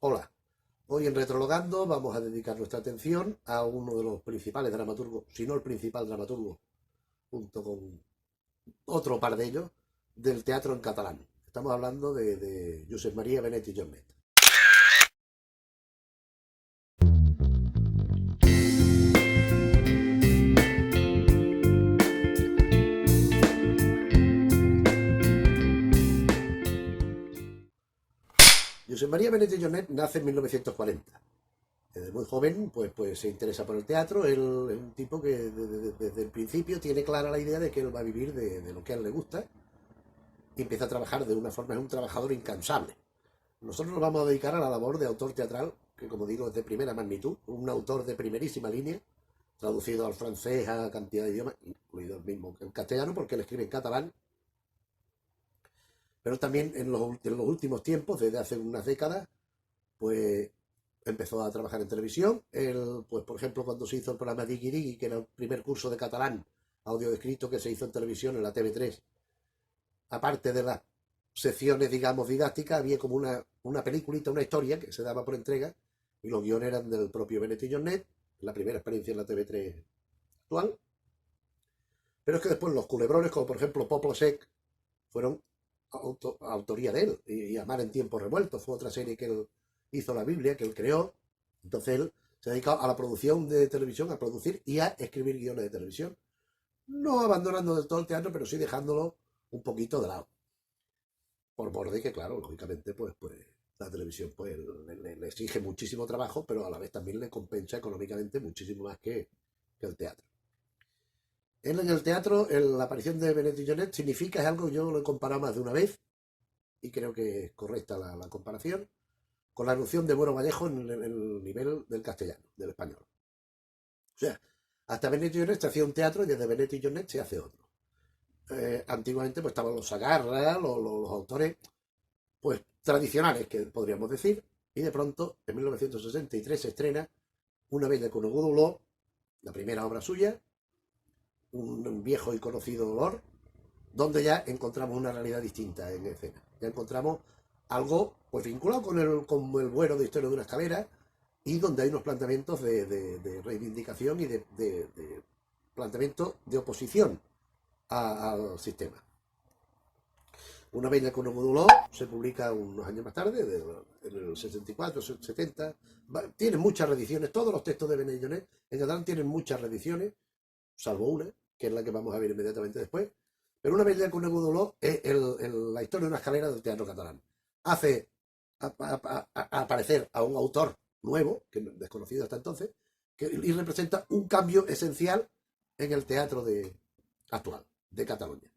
Hola, hoy en Retrologando vamos a dedicar nuestra atención a uno de los principales dramaturgos, si no el principal dramaturgo, junto con otro par de ellos, del teatro en catalán. Estamos hablando de Josep María Benet i Jornet. Josep María Benet i Jornet nace en 1940. Desde muy joven pues se interesa por el teatro. Él es un tipo que desde el principio tiene clara la idea de que él va a vivir de lo que a él le gusta y empieza a trabajar de una forma, es un trabajador incansable. Nosotros nos vamos a dedicar a la labor de autor teatral, que como digo es de primera magnitud, un autor de primerísima línea, traducido al francés a cantidad de idiomas, incluido el mismo el castellano, porque él escribe en catalán, pero también en los últimos tiempos, desde hace unas décadas, pues empezó a trabajar en televisión. Él, pues por ejemplo, cuando se hizo el programa Digui Digui, que era el primer curso de catalán audio escrito que se hizo en televisión en la TV3, aparte de las secciones, digamos, didácticas, había como una peliculita, una historia que se daba por entrega, y los guiones eran del propio Benet i Jornet, la primera experiencia en la TV3 actual. Pero es que después los culebrones, como por ejemplo Poplo Sec, fueron autoría de él, y Amar en tiempos revueltos fue otra serie que él hizo, la Biblia, que él creó. Entonces él se ha dedicado a la producción de televisión, a producir y a escribir guiones de televisión, no abandonando del todo el teatro, pero sí dejándolo un poquito de lado. Por borde que, claro, lógicamente, pues la televisión pues le exige muchísimo trabajo, pero a la vez también le compensa económicamente muchísimo más que el teatro. Él en el teatro, la aparición de Benet i Jornet significa, es algo que yo lo he comparado más de una vez, y creo que es correcta la comparación, con la erupción de Bueno Vallejo en el nivel del castellano, del español. O sea, hasta Benet i Jornet se hacía un teatro y desde Benet i Jornet se hace otro. Antiguamente pues estaban los Sagarra, los autores pues tradicionales, que podríamos decir, y de pronto en 1963 se estrena Una bella con Aguduló, la primera obra suya, un viejo y conocido dolor, donde ya encontramos una realidad distinta en escena. Ya encontramos algo pues vinculado con el bueno de Historia de una escalera, y donde hay unos planteamientos de reivindicación y de planteamiento de oposición al sistema. Una bella con moduló se publica unos años más tarde, en el 64, 70. Tiene muchas reediciones, todos los textos de Benet i Jornet en catalán tienen muchas reediciones, salvo una, que es la que vamos a ver inmediatamente después. Pero Una bella con moduló es la historia de una escalera del teatro catalán. Hace aparecer a un autor nuevo, que desconocido hasta entonces, y representa un cambio esencial en el teatro actual de Cataluña.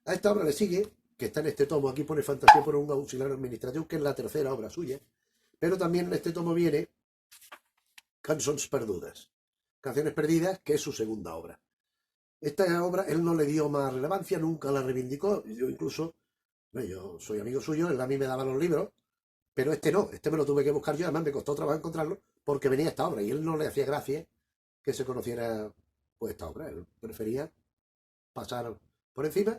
A esta obra le sigue, que está en este tomo, aquí pone Fantasía por un auxiliar administrativo, que es la tercera obra suya, pero también en este tomo viene Cançons perdudes, Canciones perdidas, que es su segunda obra. Esta obra él no le dio más relevancia, nunca la reivindicó. Yo incluso, bueno, yo soy amigo suyo, él a mí me daba los libros, pero este no, este me lo tuve que buscar yo, además me costó trabajo encontrarlo, porque venía esta obra, y él no le hacía gracia que se conociera pues esta obra, él prefería pasar por encima.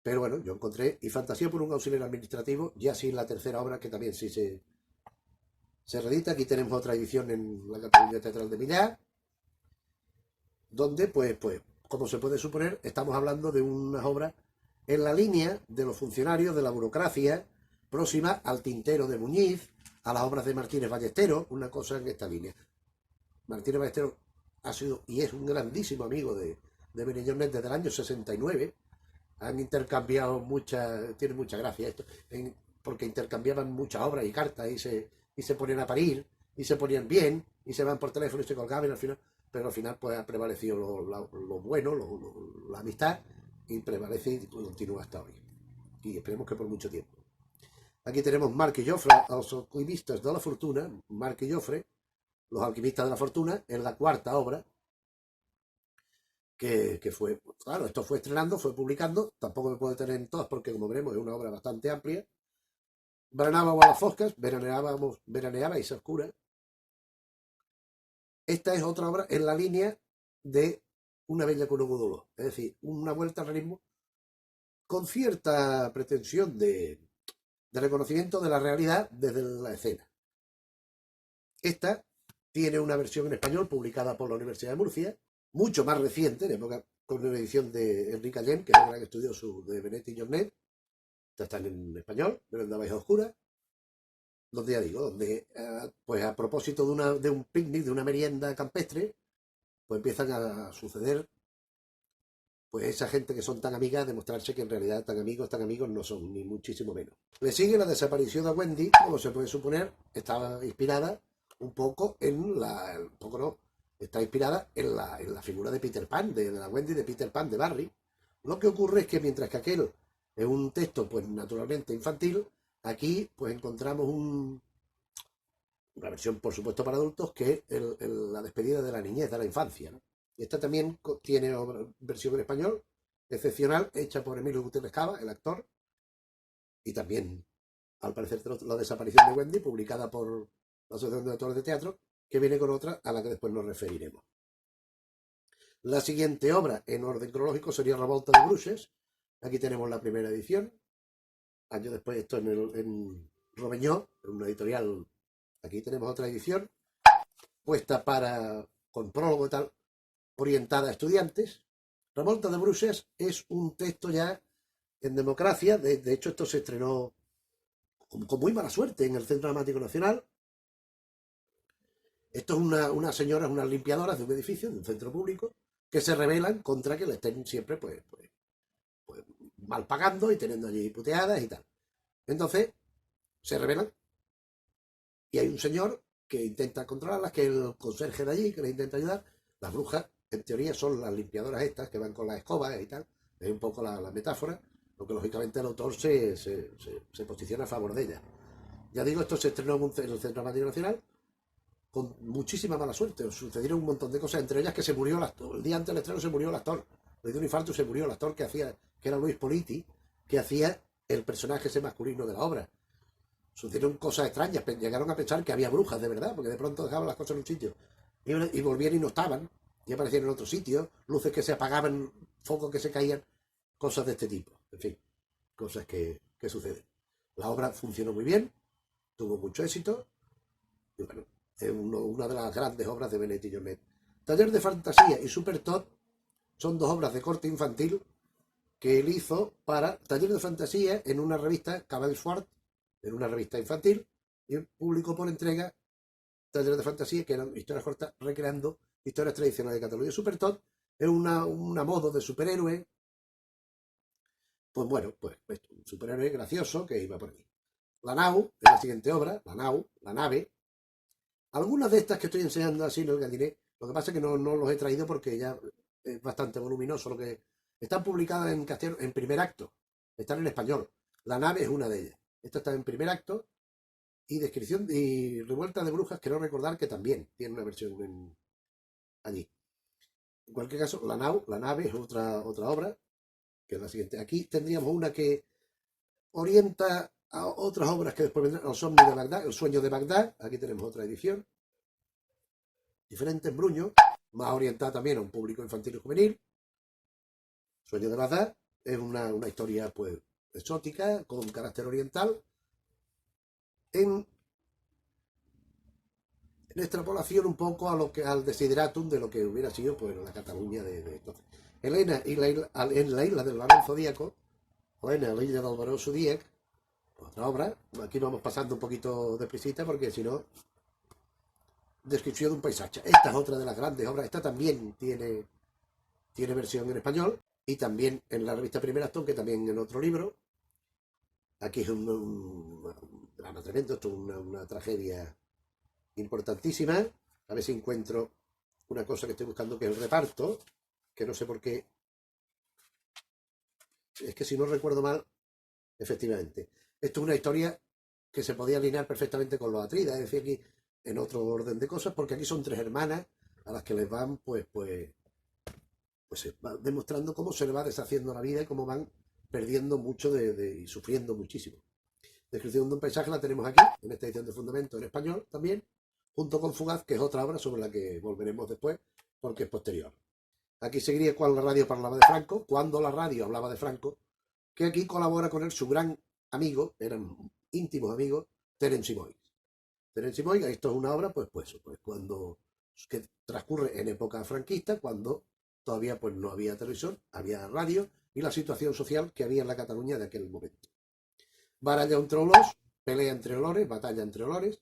Pero bueno, yo encontré Y Fantasía por un auxiliar administrativo, ya sí la tercera obra, que también sí se reedita. Aquí tenemos otra edición en la Cataluña Teatral de Millar, donde, pues, como se puede suponer, estamos hablando de unas obras en la línea de los funcionarios de la burocracia, próxima al Tintero de Muñiz, a las obras de Martínez Ballesteros, una cosa en esta línea. Martínez Ballesteros ha sido y es un grandísimo amigo de Benet i Jornet desde el año 69. Han intercambiado tiene mucha gracia esto, porque intercambiaban muchas obras y cartas, y se ponían a parir, y se ponían bien, y se van por teléfono y se colgaban al final, pero al final pues ha prevalecido lo bueno, la amistad, y prevalece y continúa hasta hoy. Y esperemos que por mucho tiempo. Aquí tenemos Marc y Jofre, los alquimistas de la fortuna, Marc y Jofre, los alquimistas de la fortuna, en la cuarta obra, que fue, claro, esto fue estrenando, fue publicando, tampoco me puedo tener en todas porque como veremos es una obra bastante amplia. Veranábamos a las foscas, veraneaba y se oscura. Esta es otra obra en la línea de Una bella con un dolor, es decir, una vuelta al realismo con cierta pretensión de reconocimiento de la realidad desde la escena. Esta tiene una versión en español publicada por la Universidad de Murcia, mucho más reciente, de época, con una edición de Enrique Allén, que es el gran estudioso de Benet y Jornet. Esta está en español, pero en la Baja Oscura, donde ya digo, donde pues a propósito de un picnic, de una merienda campestre, pues empiezan a suceder pues esa gente que son tan amigas, demostrarse que en realidad tan amigos no son, ni muchísimo menos. Le sigue la desaparición de Wendy, como se puede suponer, estaba inspirada un poco en la, un poco no, está inspirada en la figura de Peter Pan, de la Wendy de Peter Pan, de Barry. Lo que ocurre es que mientras que aquel es un texto, pues naturalmente infantil, aquí pues encontramos una versión, por supuesto, para adultos, que es la despedida de la niñez, de la infancia, ¿no? Y esta también tiene versión en español, excepcional, hecha por Emilio Gutiérrez Cava, el actor, y también, al parecer, la desaparición de Wendy, publicada por la Asociación de Autores de Teatro, que viene con otra a la que después nos referiremos. La siguiente obra, en orden cronológico, sería Revolta de Bruges. Aquí tenemos la primera edición. Años después, esto en Romeñó, en una editorial. Aquí tenemos otra edición, puesta con prólogo y tal, orientada a estudiantes. Revolta de Bruges es un texto ya en democracia. De hecho, esto se estrenó con muy mala suerte en el Centro Dramático Nacional. Esto es unas señoras, unas limpiadoras de un edificio, de un centro público, que se rebelan contra que le estén siempre pues mal pagando y teniendo allí puteadas y tal. Entonces, se rebelan y hay un señor que intenta controlarlas, que es el conserje de allí, que les intenta ayudar. Las brujas, en teoría, son las limpiadoras estas que van con las escobas y tal. Es un poco la metáfora, porque lógicamente el autor se posiciona a favor de ellas. Ya digo, esto se estrenó en el Centro Dramático Nacional con muchísima mala suerte. Sucedieron un montón de cosas, entre ellas que se murió el actor. El día antes del estreno se murió el actor. Le dio un infarto y se murió el actor que era Luis Politi, que hacía el personaje ese masculino de la obra. Sucedieron cosas extrañas, llegaron a pensar que había brujas de verdad, porque de pronto dejaban las cosas en un sitio y volvían y no estaban, y aparecían en otro sitio, luces que se apagaban, focos que se caían, cosas de este tipo. En fin, cosas que suceden. La obra funcionó muy bien, tuvo mucho éxito, y bueno, es una de las grandes obras de Benet y Jornet. Taller de Fantasía y Super Tot son dos obras de corte infantil que él hizo para Taller de Fantasía en una revista, Cabal Swart, en una revista infantil, y publicó por entrega Taller de Fantasía, que eran historias cortas recreando historias tradicionales de Cataluña. Super Tot era una modo de superhéroe, pues bueno, pues un superhéroe gracioso que iba por aquí. La Nau, es la siguiente obra, La Nau, la nave. Algunas de estas que estoy enseñando así en el gabinete, lo que pasa es que no los he traído porque ya es bastante voluminoso. Lo que están publicadas en castellano, en primer acto, están en español. La nave es una de ellas. Esta está en primer acto, y descripción y Revuelta de Brujas, quiero recordar que también tiene una versión allí. En cualquier caso, la nave es otra obra, que es la siguiente. Aquí tendríamos una que orienta a otras obras que después vendrán: Los zombies de Bagdad, El sueño de Bagdad. Aquí tenemos otra edición, diferente en Bruño, más orientada también a un público infantil y juvenil. Sueño de Bagdad es una historia pues exótica, con carácter oriental, en extrapolación un poco al desideratum de lo que hubiera sido pues la Cataluña de entonces. Elena en la isla del varón zodíaco, Elena en la isla del varón zodíaco, otra obra. Aquí vamos pasando un poquito de prisita porque si no, descripción de un paisaje. Esta es otra de las grandes obras. Esta también tiene versión en español, y también en la revista Primer Acto, que también en otro libro. Aquí es un drama tremendo, esto es una tragedia importantísima. A ver si encuentro una cosa que estoy buscando, que es el reparto, que no sé por qué. Es que si no recuerdo mal, efectivamente, esto es una historia que se podía alinear perfectamente con los Atridas, es decir, aquí en otro orden de cosas, porque aquí son tres hermanas a las que les van pues se va demostrando cómo se les va deshaciendo la vida y cómo van perdiendo mucho y sufriendo muchísimo. Descripción de un paisaje la tenemos aquí, en esta edición de Fundamento en español también, junto con Fugaz, que es otra obra sobre la que volveremos después, porque es posterior. Aquí seguiría Cuando la radio hablaba de Franco, Cuando la radio hablaba de Franco, que aquí colabora con él su gran amigo, eran íntimos amigos, Terence Moix. Terence Moix, esto es una obra, pues cuando que transcurre en época franquista, cuando todavía pues no había televisión, había radio y la situación social que había en la Cataluña de aquel momento. Baralla entre olors, pelea entre olores, batalla entre olores,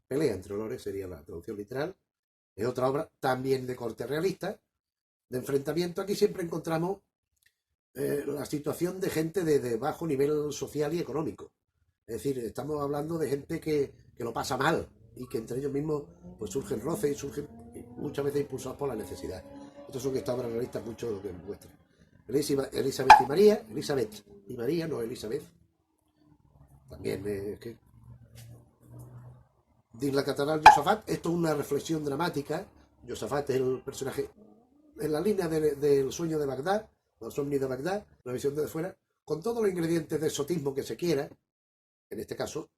pelea entre olores sería la traducción literal. Es otra obra también de corte realista, de enfrentamiento. Aquí siempre encontramos la situación de gente de bajo nivel social y económico. Es decir, estamos hablando de gente que lo pasa mal y que entre ellos mismos pues surgen roces y surgen muchas veces impulsados por la necesidad. Estos son estas obras realistas mucho lo que muestran. Elizabeth y María, no Elizabeth. También Dins la catedral Josafat, esto es una reflexión dramática. Josafat es el personaje en la línea del sueño de Bagdad, los ovnis de Bagdad, la visión desde fuera, con todos los ingredientes de exotismo que se quiera, en este caso,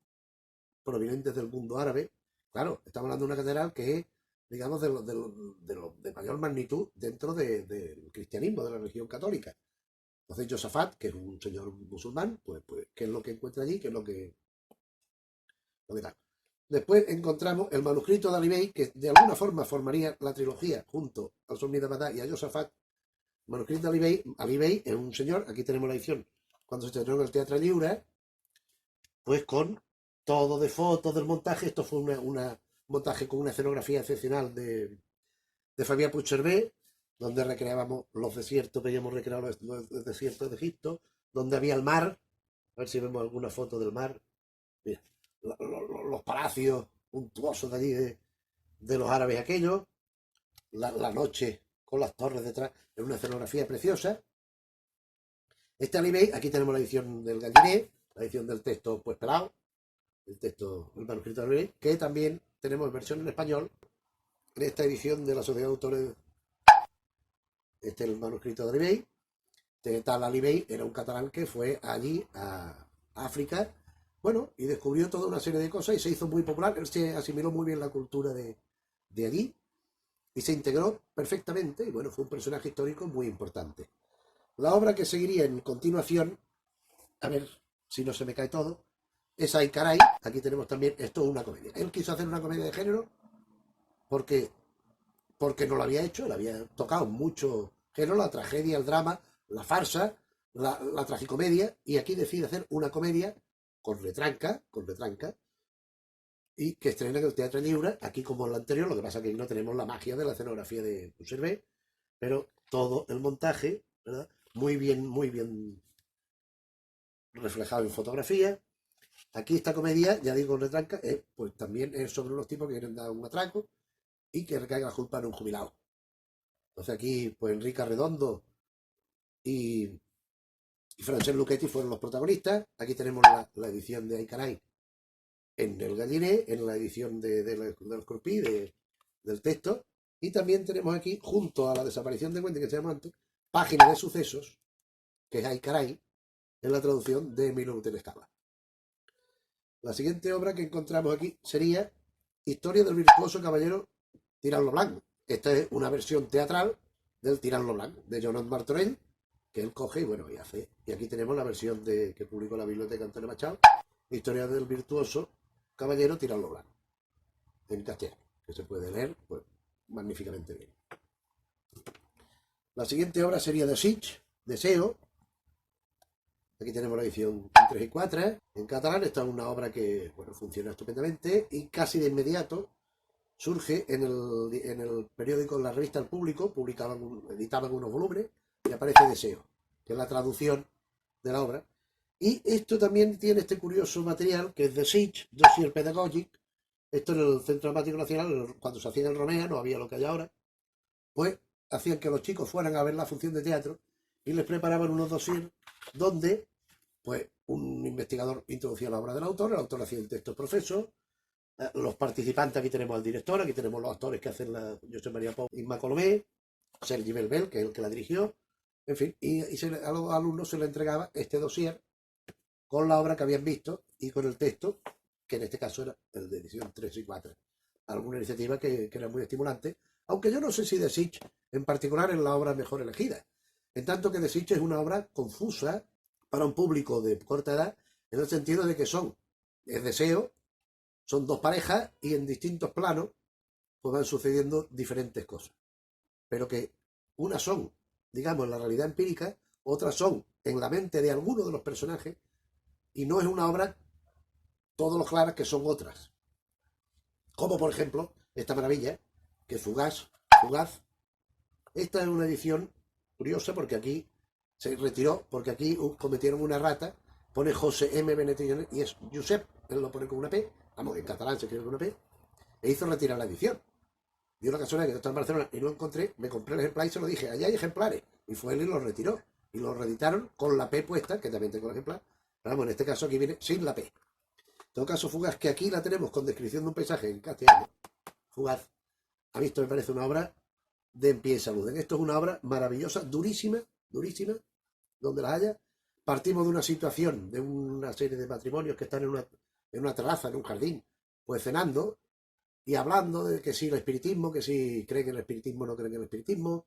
provenientes del mundo árabe. Claro, estamos hablando de una catedral que es, digamos, de mayor magnitud dentro del cristianismo, de la religión católica. Entonces, Josafat, que es un señor musulmán, pues ¿qué es lo que encuentra allí? ¿Qué es lo que tal? Después encontramos el manuscrito de Alibey, que de alguna forma formaría la trilogía junto al Somni de Bagdad y a Josafat. El manuscrito de Alibey es un señor, aquí tenemos la edición, cuando se estrenó en el Teatre Lliure, pues con todo de fotos del montaje. Esto fue un montaje con una escenografía excepcional de Fabián Puigcerver, donde recreábamos los desiertos, veíamos recrear los desiertos de Egipto, donde había el mar. A ver si vemos alguna foto del mar. Mira, los palacios untuosos de allí de los árabes aquellos, la noche con las torres detrás, en una escenografía preciosa. Este Alibey, aquí tenemos la edición del Gallinet, la edición del texto pues pelado, el manuscrito de Alibey, que también tenemos en versión en español en esta edición de la Sociedad de Autores. Este es el manuscrito de Alibey. Tal Alibey era un catalán que fue allí a África, bueno, y descubrió toda una serie de cosas y se hizo muy popular. Él se asimiló muy bien la cultura de allí y se integró perfectamente, y bueno, fue un personaje histórico muy importante. La obra que seguiría en continuación, a ver si no se me cae todo, es Ay Caray. Aquí tenemos también, esto es una comedia. Él quiso hacer una comedia de género porque no lo había hecho, le había tocado mucho género, la tragedia, el drama, la farsa, la tragicomedia, y aquí decide hacer una comedia con retranca, y que estrena en el Teatre Lliure, aquí como en la anterior. Lo que pasa es que aquí no tenemos la magia de la escenografía de Puigcerver, pero todo el montaje, ¿verdad? Muy bien reflejado en fotografía. Aquí esta comedia, ya digo, retranca, pues también es sobre los tipos que quieren dar un atraco y que recaiga la culpa en un jubilado. Entonces aquí, pues Enrique Arredondo y Francesc Luchetti fueron los protagonistas. Aquí tenemos la edición de Ay Caray en el Gallinet, en la edición del Corpí, del texto. Y también tenemos aquí, junto a la desaparición de Wendy, que se llama antes, Página de Sucesos, que es Ay Caray, en la traducción de Emilio Telescala. La siguiente obra que encontramos aquí sería Historia del virtuoso caballero Tirant-lo Blanc. Esta es una versión teatral del Tirant-lo Blanc, de Joan Martorell, que él coge y bueno, y hace. Y aquí tenemos la versión que publicó la Biblioteca Antonio Machado, Historia del virtuoso caballero Tirant-lo Blanc, en castellano, que se puede leer pues magníficamente bien. La siguiente obra sería Desig, Deseo. Aquí tenemos la edición 3 y 4 en catalán. Esta es una obra que bueno, funciona estupendamente y casi de inmediato surge en el periódico, en la revista El Público, editaban unos volúmenes y aparece Deseo, que es la traducción de la obra. Y esto también tiene este curioso material que es Desig, Dossier Pedagogic. Esto en el Centro Dramático Nacional, cuando se hacía en el Romea, no había lo que hay ahora, pues hacían que los chicos fueran a ver la función de teatro y les preparaban unos dossiers donde pues un investigador introducía la obra del autor, el autor hacía el texto profeso, los participantes, aquí tenemos al director, aquí tenemos los actores que hacen José María Pau, Inma Colomé, Sergi Belbel, que es el que la dirigió, en fin, y a los alumnos se les entregaba este dossier con la obra que habían visto y con el texto, que en este caso era el de edición 3 y 4. Alguna iniciativa que era muy estimulante, aunque yo no sé si Desig en particular es la obra mejor elegida, en tanto que Desig es una obra confusa para un público de corta edad, en el sentido de que son es deseo, son dos parejas y en distintos planos pues van sucediendo diferentes cosas. Pero que unas son, digamos, en la realidad empírica, otras son en la mente de alguno de los personajes, y no es una obra todos los claras que son otras. Como por ejemplo, esta maravilla, que es Fugaz. Esta es una edición curiosa porque aquí se retiró, porque aquí cometieron una rata, pone José M. Benetillón y es Josep, él lo pone con una P, vamos, en catalán se escribe con una P, e hizo retirar la edición. Dio la casualidad que yo estaba en Barcelona y no lo encontré, me compré el ejemplar y se lo dije, allá hay ejemplares, y fue él y lo retiró, y lo reeditaron con la P puesta, que también tengo el ejemplar, pero vamos, en este caso aquí viene sin la P. En todo caso, Fugaz, que aquí la tenemos con descripción de un paisaje en castellano, Fugaz, a mí esto me parece una obra de en pie y salud. Esto es una obra maravillosa, durísima, donde la haya. Partimos de una situación, de una serie de matrimonios que están en una terraza, en un jardín, pues cenando y hablando de que si el espiritismo, que si creen en el espiritismo, no creen en el espiritismo,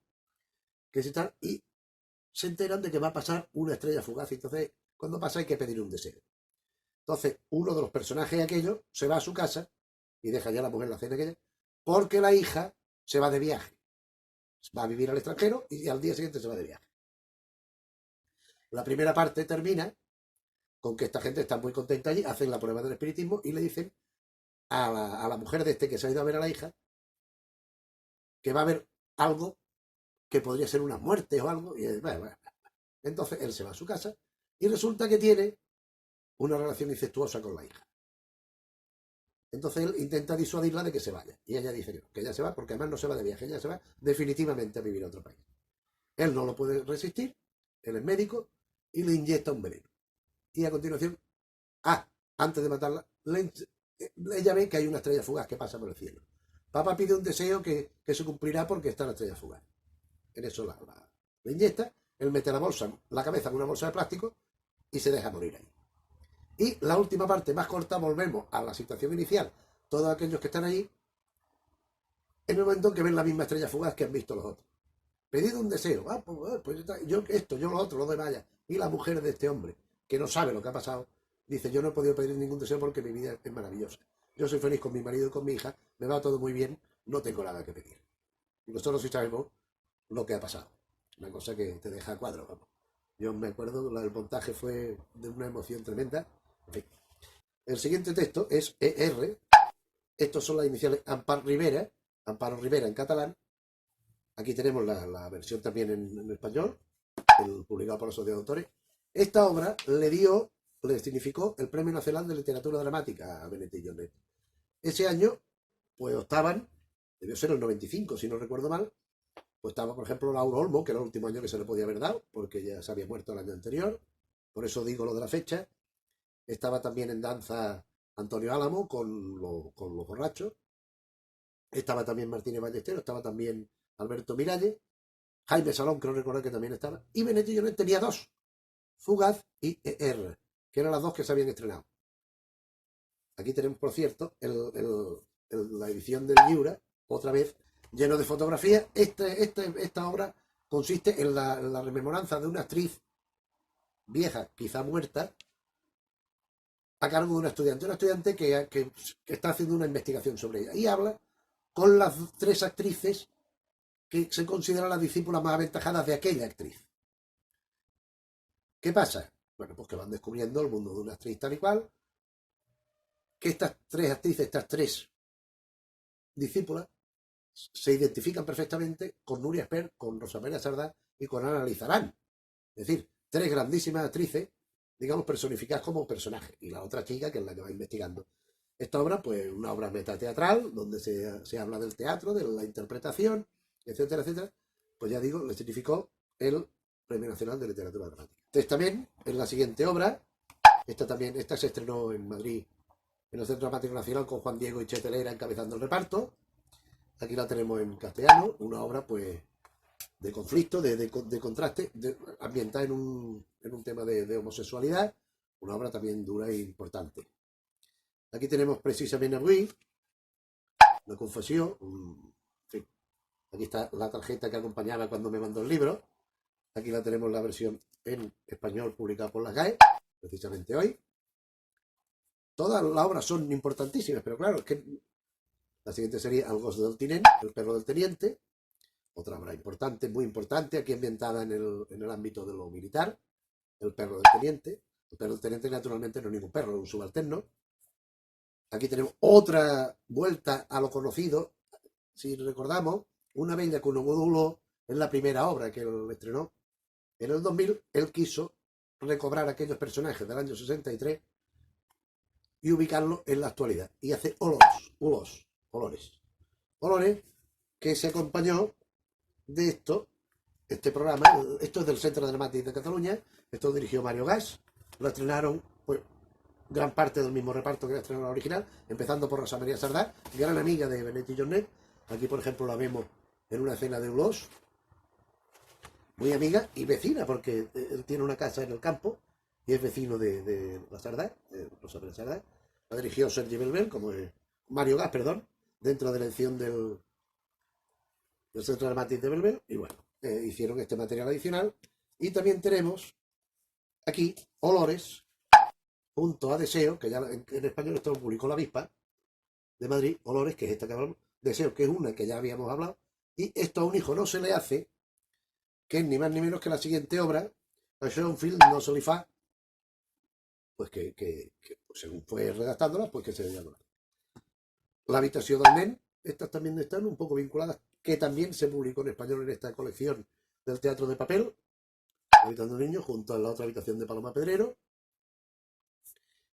que si tal, y se enteran de que va a pasar una estrella fugaz, y entonces cuando pasa hay que pedir un deseo. Entonces uno de los personajes aquellos se va a su casa y deja ya a la mujer la cena aquella, porque la hija se va de viaje, va a vivir al extranjero y al día siguiente se va de viaje. La primera parte termina con que esta gente está muy contenta allí, hacen la prueba del espiritismo y le dicen a la mujer de este que se ha ido a ver a la hija que va a haber algo que podría ser una muerte o algo. Y bueno. Entonces él se va a su casa y resulta que tiene una relación incestuosa con la hija. Entonces él intenta disuadirla de que se vaya. Y ella dice que ella se va porque además no se va de viaje, ella se va definitivamente a vivir a otro país. Él no lo puede resistir, él es médico y le inyecta un veneno. Y a continuación, antes de matarla, ella ve que hay una estrella fugaz que pasa por el cielo. Papá pide un deseo que se cumplirá porque está la estrella fugaz. En eso la inyecta, él mete la cabeza en una bolsa de plástico y se deja morir ahí. Y la última parte más corta, volvemos a la situación inicial. Todos aquellos que están ahí, en el momento en que ven la misma estrella fugaz que han visto los otros. Pedido un deseo. Pues yo esto, yo lo otro, lo demás. Y la mujer de este hombre, que no sabe lo que ha pasado, dice, yo no he podido pedir ningún deseo porque mi vida es maravillosa. Yo soy feliz con mi marido y con mi hija, me va todo muy bien, no tengo nada que pedir. Y nosotros sí sabemos lo que ha pasado. Una cosa que te deja a cuadro, vamos. Yo me acuerdo, el montaje fue de una emoción tremenda. En fin. El siguiente texto es ER. Estos son las iniciales Amparo Rivera en catalán. Aquí tenemos la versión también en español, publicado por la Sociedad de Autores. Esta obra le significó el Premio Nacional de Literatura Dramática a Benetillón. Ese año, pues estaban, debió ser el 95, si no recuerdo mal, pues estaba, por ejemplo, Lauro Olmo, que era el último año que se le podía haber dado, porque ya se había muerto el año anterior, por eso digo lo de la fecha. Estaba también en danza Antonio Álamo con los borrachos. Estaba también Martínez Ballesteros, estaba también Alberto Miralles, Jaime Salón, creo recordar que también estaba, y Benetillón tenía dos, Fugaz y ER, que eran las dos que se habían estrenado. Aquí tenemos, por cierto, la edición del Lliura, otra vez, lleno de fotografías. Esta obra consiste en la rememoranza de una actriz vieja, quizá muerta, a cargo de una estudiante que está haciendo una investigación sobre ella. Y habla con las tres actrices que se consideran las discípulas más aventajadas de aquella actriz. ¿Qué pasa? Bueno, pues que van descubriendo el mundo de una actriz tal y cual, que estas tres actrices, estas tres discípulas, se identifican perfectamente con Nuria Espert, con Rosa María Sardá y con Ana Lizarán. Es decir, tres grandísimas actrices, digamos, personificadas como personajes. Y la otra chica, que es la que va investigando. Esta obra, pues, una obra metateatral, donde se habla del teatro, de la interpretación, etcétera, etcétera. Pues ya digo, le significó el Premio Nacional de Literatura Dramática. Testament es la siguiente obra. Esta se estrenó en Madrid, en el Centro Dramático Nacional, con Juan Diego y Chetelera encabezando el reparto. Aquí la tenemos en castellano, una obra, pues, de conflicto, de contraste, ambientada en un tema de homosexualidad, una obra también dura e importante. Aquí tenemos precisamente Ruiz, una confesión, en fin, aquí está la tarjeta que acompañaba cuando me mandó el libro. Aquí la tenemos la versión en español publicada por la GAE, precisamente hoy. Todas las obras son importantísimas, pero claro, es que la siguiente sería El Gos del Tinent, El perro del teniente, otra obra importante, muy importante, aquí ambientada en el ámbito de lo militar, El perro del teniente. El perro del teniente naturalmente no es ningún perro, es un subalterno. Aquí tenemos otra vuelta a lo conocido. Si recordamos, Una vella con un módulo es la primera obra que él estrenó. En el 2000 él quiso recobrar aquellos personajes del año 63 y ubicarlos en la actualidad. Y hace olores, que se acompañó de este programa. Esto es del Centre Dramàtic de Cataluña. Esto lo dirigió Mario Gas. Lo estrenaron, pues, gran parte del mismo reparto que la estrenó la original, empezando por Rosa María Sardá, gran amiga de Benet y Jornet. Aquí, por ejemplo, la vemos en una escena de Ulos, muy amiga y vecina, porque él tiene una casa en el campo y es vecino de la Sardá, Rosa María Sardá. La dirigió Sergi Belbel, Mario Gas, perdón, dentro de la edición del Centro Dramàtic de Belbel, y bueno, hicieron este material adicional. Y también tenemos aquí Olores, junto a Deseo, que ya en español esto lo publicó La Avispa de Madrid. Olores, que es esta que hablamos, Deseo, que es una que ya habíamos hablado, y esto a un hijo no se le hace, que es ni más ni menos que la siguiente obra, Això un film no se li fa, pues pues según fue redactándola, pues que se llama La habitación del nen. Estas también están un poco vinculadas, que también se publicó en español en esta colección del Teatro de Papel, La habitación de un niño, junto a la otra habitación de Paloma Pedrero.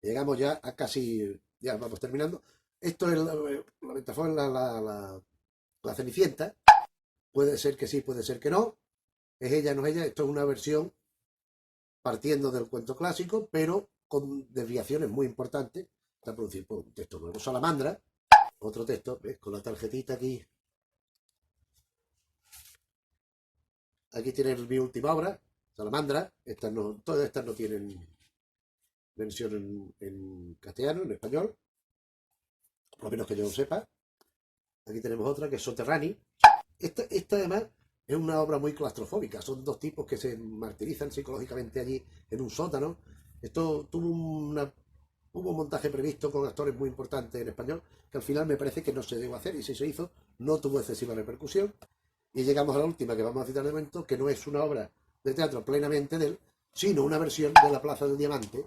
Llegamos ya a casi, ya vamos terminando. Esto es la Ventafón, la Cenicienta. Puede ser que sí, puede ser que no. Es ella, no es ella. Esto es una versión partiendo del cuento clásico, pero con desviaciones muy importantes. Está producido por un texto nuevo. Salamandra, otro texto, ¿ves? Con la tarjetita aquí. Aquí tienen mi última obra, Salamandra. Todas estas no tienen versión en castellano, en español, por lo menos que yo lo sepa. Aquí tenemos otra que es Soterrani. Esta además es una obra muy claustrofóbica. Son dos tipos que se martirizan psicológicamente allí en un sótano. Esto hubo un montaje previsto con actores muy importantes en español, que al final me parece que no se llegó a hacer, y si se hizo no tuvo excesiva repercusión. Y llegamos a la última que vamos a citar de momento, que no es una obra de teatro plenamente de él, sino una versión de La Plaza del Diamante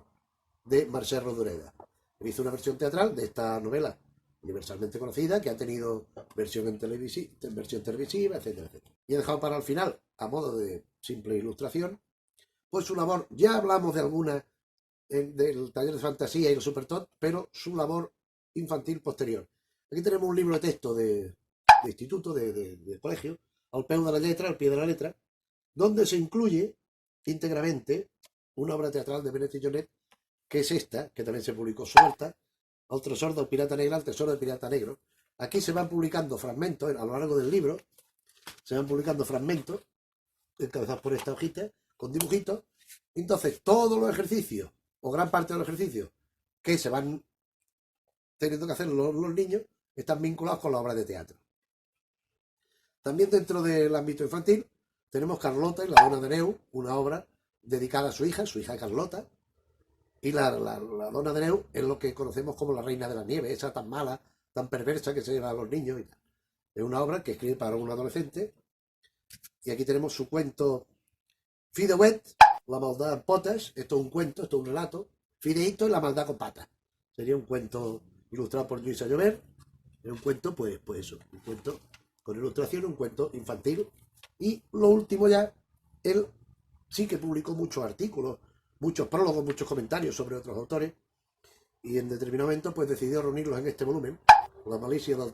de Marcel Rodoreda. Él hizo una versión teatral de esta novela universalmente conocida, que ha tenido versión televisiva, etcétera, etcétera. Y he dejado para el final, a modo de simple ilustración, pues su labor. Ya hablamos de alguna del taller de fantasía y el Supertot, pero su labor infantil posterior. Aquí tenemos un libro de texto de instituto, de colegio, al peu de la letra, al pie de la letra, donde se incluye íntegramente una obra teatral de Benet y Jornet, que es esta, que también se publicó suelta, Al tresor del pirata negro, al tesoro del pirata negro. Aquí se van publicando fragmentos, a lo largo del libro, se van publicando fragmentos, encabezados por esta hojita, con dibujitos. Entonces, todos los ejercicios, o gran parte de los ejercicios, que se van teniendo que hacer los niños, están vinculados con la obra de teatro. También dentro del ámbito infantil, tenemos Carlota y la Dona de Neu, una obra dedicada a su hija Carlota. Y la Dona de Neu es lo que conocemos como la Reina de la Nieve, esa tan mala, tan perversa que se lleva a los niños y tal. Es una obra que escribe para un adolescente. Y aquí tenemos su cuento Fideuet, la maldad en potes. Esto es un cuento, esto es un relato. Fideito y la maldad con patas. Sería un cuento ilustrado por Lluís Llobert. Es un cuento, pues eso, un cuento con ilustración, un cuento infantil. Y lo último ya, él sí que publicó muchos artículos, muchos prólogos, muchos comentarios sobre otros autores, y en determinado momento pues decidió reunirlos en este volumen, La malicia del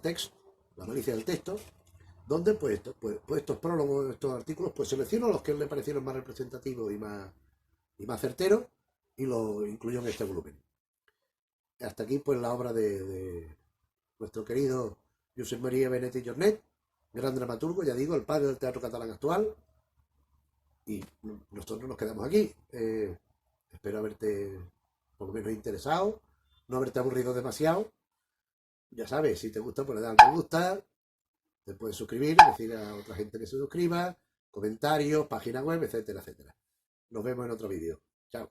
texto, donde pues estos prólogos, estos artículos, pues seleccionó los que le parecieron más representativos y más certeros, y los incluyó en este volumen. Hasta aquí pues la obra de nuestro querido Josep María Benet i Jornet, gran dramaturgo, ya digo, el padre del teatro catalán actual. Y nosotros nos quedamos aquí. Espero haberte por lo menos interesado, no haberte aburrido demasiado. Ya sabes, si te gusta, pues le das al me gusta, te puedes suscribir, decir a otra gente que se suscriba, comentarios, página web, etcétera, etcétera. Nos vemos en otro vídeo. Chao.